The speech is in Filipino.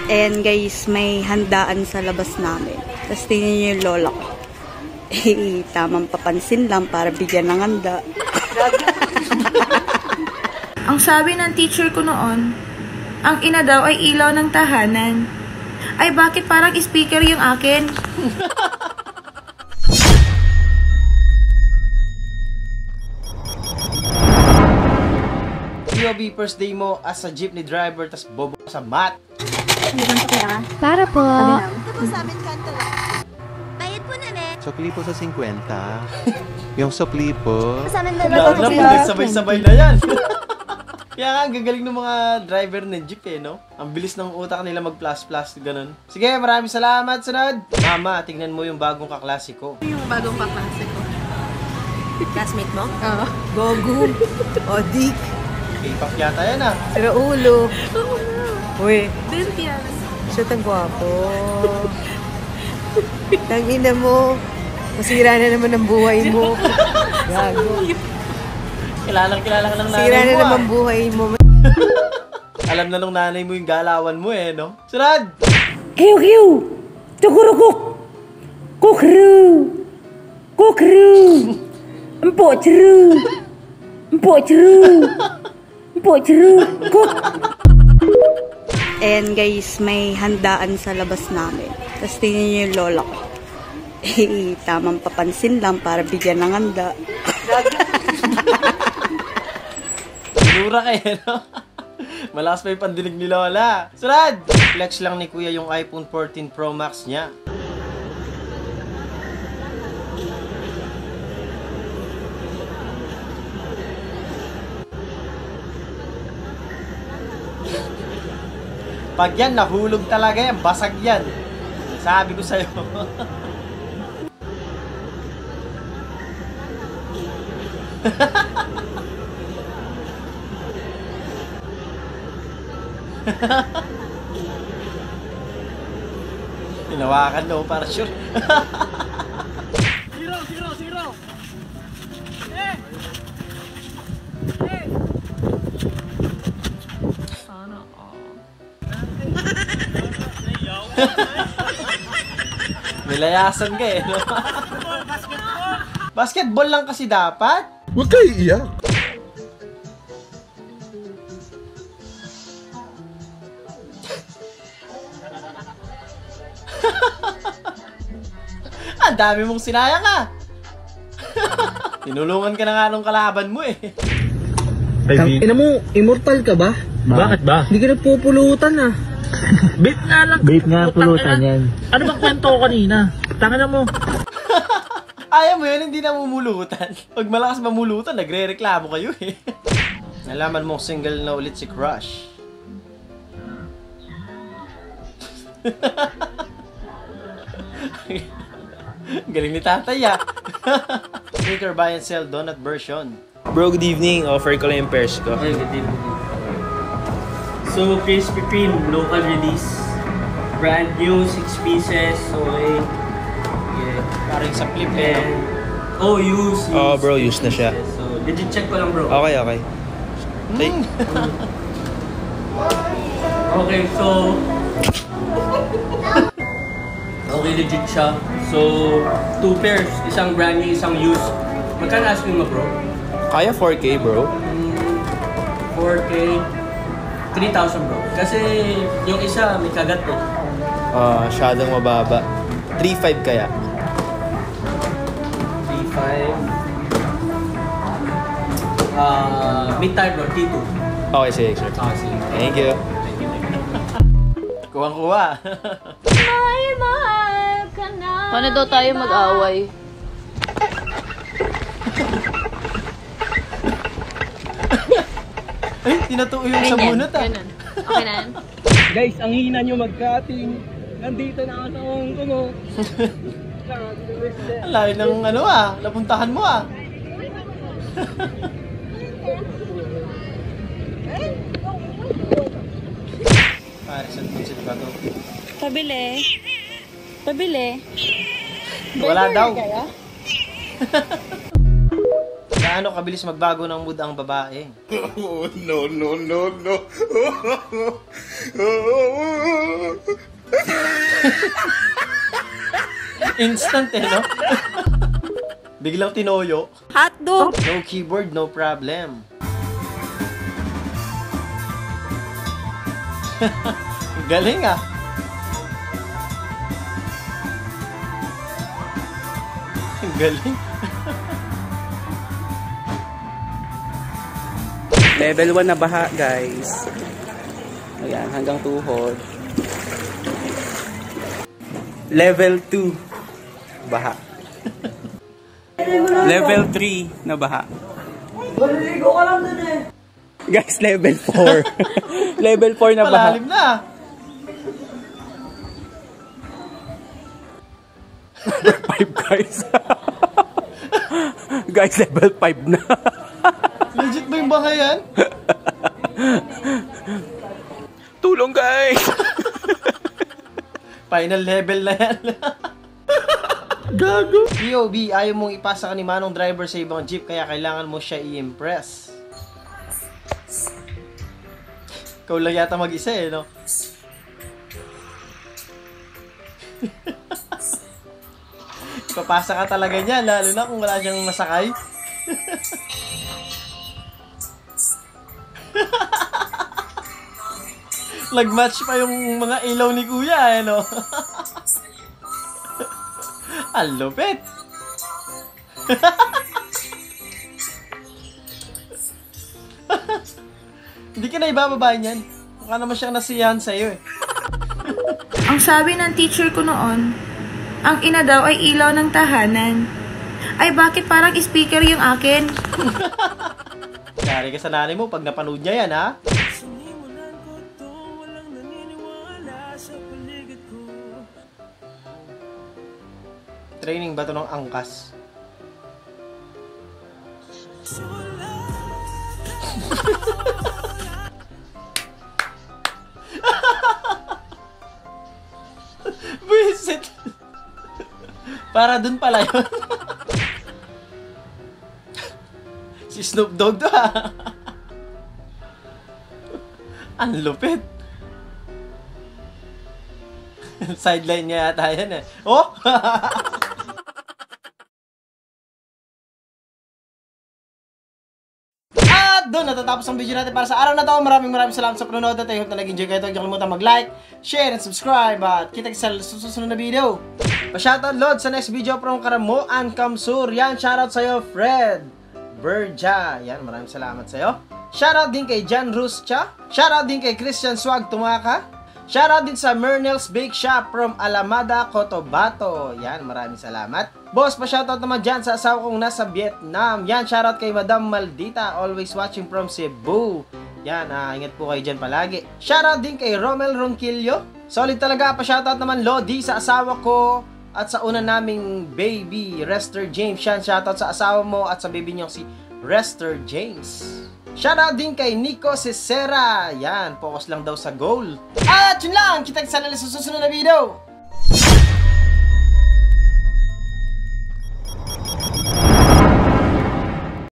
And guys, may handaan sa labas namin. Tapos tingnan niyo yung lola ko. Eh, tamang papansin lang para bigyan ng handa. Ang sabi ng teacher ko noon, ang ina daw ay ilaw ng tahanan. Ay, bakit parang speaker yung akin? POV first day mo as a jeepney driver tas bobo sa mat. Para po. Bayad po namin. Sukli po sa 50. Yung sukli po. Kasama na Lahat sabay-sabay na yan. Kaya nga, gagaling ng mga driver ng jeep eh, no? Ang bilis ng utak nila mag-plus-plus, ganun. Sige, maraming salamat, sunod! Mama, tingnan mo yung bagong kaklase ko. Yung bagong kaklase ko. Classmate mo? Oo. Gogo. Odik. K-pop yata yan ah. Sira ulo. Uy, Dito yan. siya tang gwapo. Tangina mo. Masira na naman ang buhay mo. Gago. Kilala ka ng nanay Sira mo na ah. naman buhay mo. Alam na nung nanay mo yung galawan mo eh, no? Sunod! Kiu! Tukurukuk! Kukru! Kukru! Empok ceru! Empok ceru! Empok ceru! Kuk! And guys, may handaan sa labas namin. Tapos tingnan niyo yung lola ko. Eh, tamang papansin lang para bigyan ng handa. Sinura kayo, no? Malakas pa yung pandinig ni Lola. Sunod! Flex lang ni Kuya yung iPhone 14 Pro Max niya. Pag yan, nahulog talaga yan. Basag yan. Sabi ko sa'yo. Hinawakan daw para sure. Zero! Sana all. Nilayasan ka eh, no? Basketball lang kasi dapat. Huwag kayo iiyak. Ang dami mong sinayang ah. Tinulungan ka na nga nung kalaban mo eh. Ina mo, immortal ka ba? Bakit ba? Hindi ka nagpupulutan ah. Bait nga lang. Bait nga pulutan yan. Ano bang kwento ko kanina? Tangina mo. Ayaw mo yun, hindi na mumulutan. Pag malakas mamulutan, nagre-reklamo kayo eh. Nalaman mong single na ulit si Crush. Galing ni tatay ah. Sneaker buy and sell donut version. Bro, good evening. Offer ko lang yung pairs ko. Ay, good evening. So, Krispy Kreme, local release. Brand new, 6 pieces. Okay. Yeah. Parang sa flip eh. And, oh, used. Oh, bro, used na siya. So, legit check ko lang, bro. Okay. Okay, so... Okay, legit siya. So, 2 pairs. Isang brand new, isang used. Magkano asking mo, bro? Kaya 4K, bro. 4K. 3,000, bro. Kasi yung isa, may kagat eh. Masyadong mababa. 3.5 kaya. 3,500. Mid-type, bro. T2. Okay, sige, sir. Sige. Thank you. Kuwang-kuwa. May mahal ka na. Paano daw tayo mag-away? Ay, tinatuo yung sa bunot ah. Ganun. Okay na yan? Guys, ang hina nyo mag-cutting. Nandito na ako sa Hong Kong oh. Ang layo ng ano ah, napuntahan mo ah. Paris and Consit ba to? Pabili. Pabili. Wala daw. Gaano kabilis magbago ng mood ang babae? Oh, no. Instant eh, no? Biglang tinoyo. Hotdog! No keyboard, no problem. Galing ah. Galing. Level 1 na baha, guys. Ayan, hanggang tuhod. Level 2, baha. Level 3 na baha. Maliligo ka lang dun eh. Guys, level 4. Level 4 na baha. Malalim na. Level 5, guys. Guys, level 5 na. Legit ba yung baka yan? Tulong, guys. Final level na yan. Gago. POV, ayaw mong ipasa ka ni Manong driver sa ibang jeep kaya kailangan mo siya i-impress. Ikaw lang yata mag-isa eh, no? Ipapasa ka talaga niya, lalo na kung wala siyang masakay. Nag-match pa yung mga ilaw ni Kuya, eh, no? Ang lupit! Hindi ka na ibababa niyan. Mukha naman siyang nasiyahan sa'yo, eh. Ang sabi ng teacher ko noon, ang ina daw ay ilaw ng tahanan. Ay bakit parang speaker yung akin? Kari ka sa nanay mo pag napanood niya yan, ha? Training ba ito ng angkas? Buisit! Para dun pala yun. Si Snoop Dogg to, ha? Ang lupit. Sideline niya yata yan, eh. Oh! At doon natatapos ang video natin para sa araw na to. Maraming salamat sa panonood at I hope na nag-enjoy kayo. Huwag niyo kalimutan mag-like, share, and subscribe. At kita sa susunod na video. Pa-shoutout Lord sa next video from Karamoan Kamsur. Yan, shoutout sa'yo Fred Berja. Yan, maraming salamat sa'yo. Shoutout din kay Jan Ruscha. Shoutout din kay Christian Swag Tumaka. Shoutout din sa Mernels Bake Shop from Alamada, Cotabato. Yan, maraming salamat. Boss, pa-shoutout naman dyan sa asawa kong nasa Vietnam. Yan, shoutout kay Madam Maldita, always watching from Cebu. Yan, ingat po kayo dyan palagi. Shoutout din kay Romel Ronquillo. Solid talaga, pa-shoutout naman Lodi sa asawa ko at sa una naming baby, Rester James. Yan, shoutout sa asawa mo at sa baby niyo si Rester James. Shoutout din kay Nico Cesera. Yan, focus lang daw sa goal. At yun lang, kita sa susunod na video.